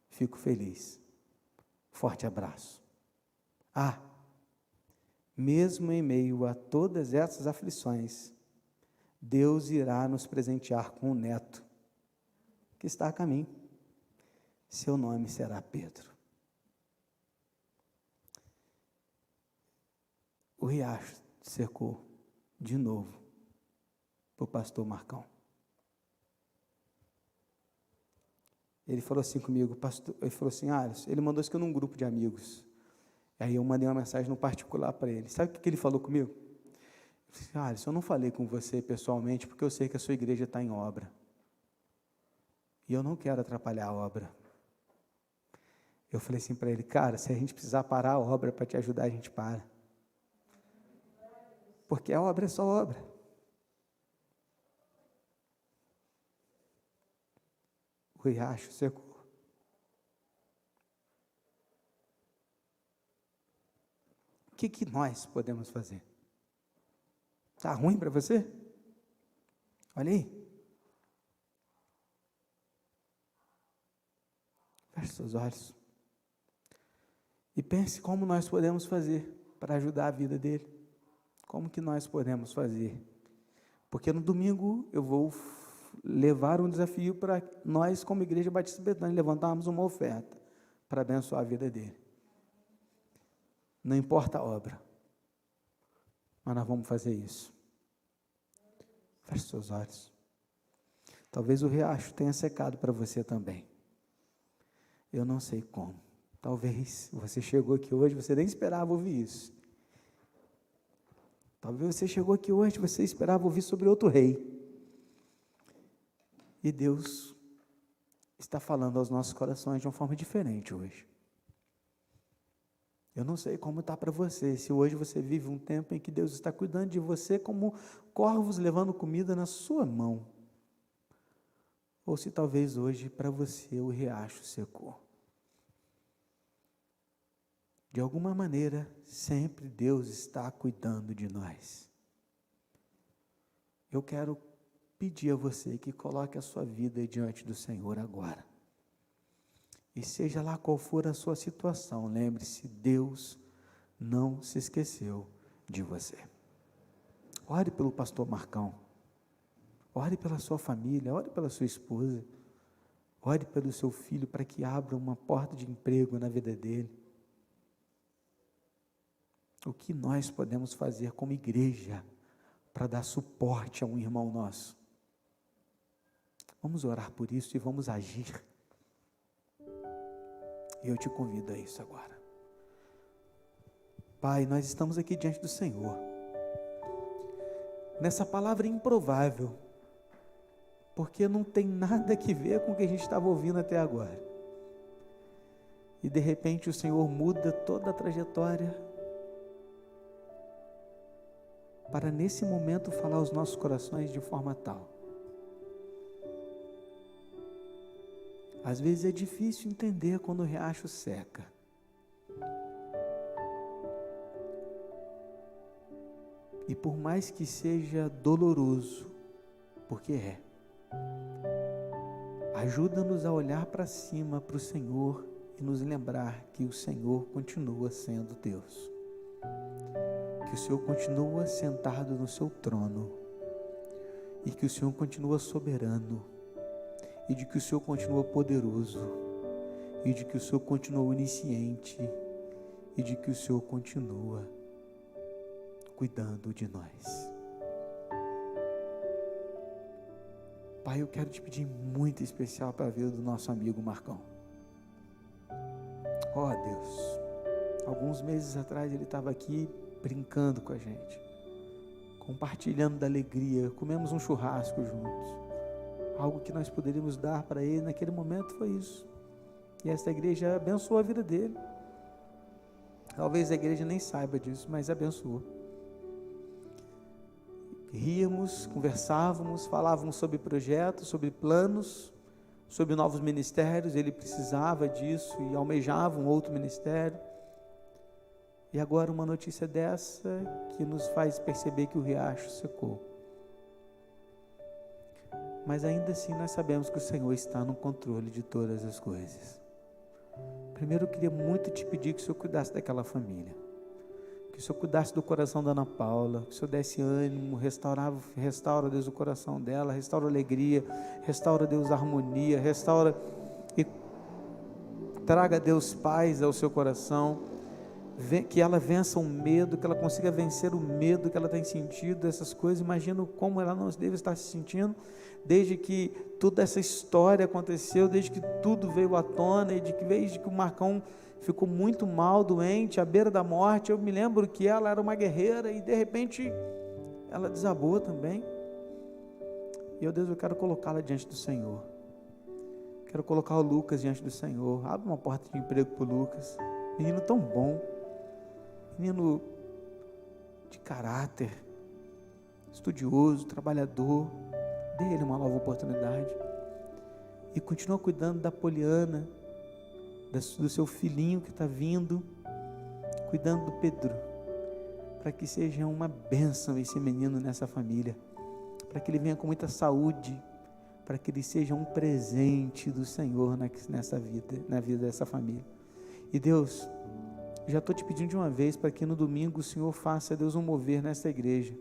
S1: fico feliz. Forte abraço. Mesmo em meio a todas essas aflições, Deus irá nos presentear com um neto que está a caminho. Seu nome será Pedro. O riacho secou de novo para o pastor Marcão. Ele falou assim comigo, pastor, ele falou assim, Alisson, ele mandou isso aqui num grupo de amigos. Aí eu mandei uma mensagem no particular para ele. Sabe o que ele falou comigo? Eu disse, Alisson, eu não falei com você pessoalmente, porque eu sei que a sua igreja está em obra. E eu não quero atrapalhar a obra. Eu falei assim para ele, cara, se a gente precisar parar a obra para te ajudar, a gente para. Porque a obra é só obra. O riacho secou. O que nós podemos fazer? Está ruim para você? Olha aí. Feche seus olhos. E pense como nós podemos fazer para ajudar a vida dele. Como que nós podemos fazer? Porque no domingo eu vou levar um desafio para nós, como Igreja Batista Betânia, levantarmos uma oferta para abençoar a vida dele. Não importa a obra, mas nós vamos fazer isso. Feche seus olhos. Talvez o riacho tenha secado para você também. Eu não sei como. Talvez você chegou aqui hoje, você nem esperava ouvir isso. Talvez você chegou aqui hoje, você esperava ouvir sobre outro rei. E Deus está falando aos nossos corações de uma forma diferente hoje. Eu não sei como está para você, se hoje você vive um tempo em que Deus está cuidando de você como corvos levando comida na sua mão. Ou se talvez hoje para você o riacho secou. De alguma maneira, sempre Deus está cuidando de nós. Eu quero pedir a você que coloque a sua vida diante do Senhor agora. E seja lá qual for a sua situação, lembre-se, Deus não se esqueceu de você. Ore pelo pastor Marcão. Ore pela sua família, ore pela sua esposa. Ore pelo seu filho para que abra uma porta de emprego na vida dele. O que nós podemos fazer como igreja para dar suporte a um irmão nosso? Vamos orar por isso e vamos agir. E eu te convido a isso agora. Pai, nós estamos aqui diante do Senhor, nessa palavra improvável, porque não tem nada que ver com o que a gente estava ouvindo até agora. E de repente o Senhor muda toda a trajetória, para nesse momento falar aos nossos corações de forma tal. Às vezes é difícil entender quando o riacho seca. E por mais que seja doloroso, porque ajuda-nos a olhar para cima, para o Senhor, e nos lembrar que o Senhor continua sendo Deus. Que o Senhor continua sentado no seu trono. e que o Senhor continua soberano, e de que o Senhor continua poderoso, e de que o Senhor continua onisciente, e de que o Senhor continua cuidando de nós. Pai, eu quero te pedir muito especial para a vida do nosso amigo Marcão. Ó Deus, alguns meses atrás ele estava aqui brincando com a gente, compartilhando da alegria, comemos um churrasco juntos. Algo que nós poderíamos dar para ele naquele momento foi isso. E esta igreja abençoou a vida dele. Talvez a igreja nem saiba disso, mas abençoou. Ríamos, conversávamos, falávamos sobre projetos, sobre planos, sobre novos ministérios. Ele precisava disso e almejava um outro ministério. E agora uma notícia dessa que nos faz perceber que o riacho secou. Mas ainda assim nós sabemos que o Senhor está no controle de todas as coisas. Primeiro eu queria muito te pedir que o Senhor cuidasse daquela família, que o Senhor cuidasse do coração da Ana Paula, que o Senhor desse ânimo, restaura Deus o coração dela, restaura a alegria, restaura Deus a harmonia, restaura e traga Deus paz ao seu coração, que ela vença o medo, que ela consiga vencer o medo que ela tem sentido, essas coisas. Imagino como ela não deve estar se sentindo, desde que toda essa história aconteceu, desde que tudo veio à tona, e desde que o Marcão ficou muito mal, doente, à beira da morte. Eu me lembro que ela era uma guerreira, e de repente, ela desabou também. E, ó Deus, eu quero colocá-la diante do Senhor, quero colocar o Lucas diante do Senhor. Abre uma porta de emprego para o Lucas, menino tão bom, menino de caráter, estudioso, trabalhador. Dê ele uma nova oportunidade. E continua cuidando da Poliana, do seu filhinho que está vindo, cuidando do Pedro, para que seja uma bênção esse menino nessa família, para que ele venha com muita saúde, para que ele seja um presente do Senhor nessa vida, na vida dessa família. E Deus, já estou te pedindo de uma vez, para que no domingo o Senhor faça, Deus, um mover nessa igreja,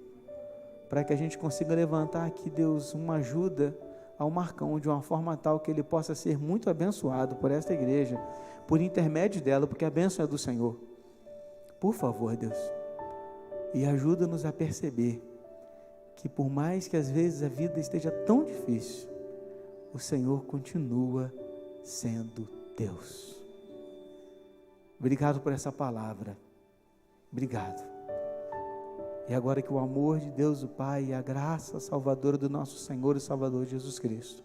S1: para que a gente consiga levantar aqui, Deus, uma ajuda ao Marcão, de uma forma tal que ele possa ser muito abençoado por esta igreja, por intermédio dela, porque a bênção é do Senhor. Por favor, Deus, e ajuda-nos a perceber que por mais que às vezes a vida esteja tão difícil, o Senhor continua sendo Deus. Obrigado por essa palavra, obrigado. E agora que o amor de Deus o Pai e a graça salvadora do nosso Senhor e Salvador Jesus Cristo,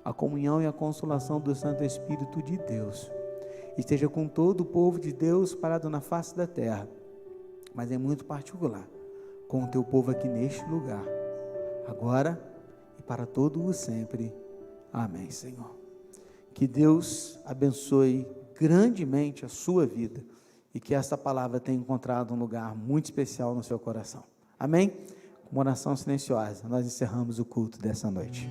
S1: a comunhão e a consolação do Santo Espírito de Deus, esteja com todo o povo de Deus parado na face da terra, mas em muito particular, com o teu povo aqui neste lugar, agora e para todo o sempre. Amém, Senhor. Que Deus abençoe grandemente a sua vida, e que esta palavra tenha encontrado um lugar muito especial no seu coração. Amém? Com uma oração silenciosa, nós encerramos o culto dessa noite.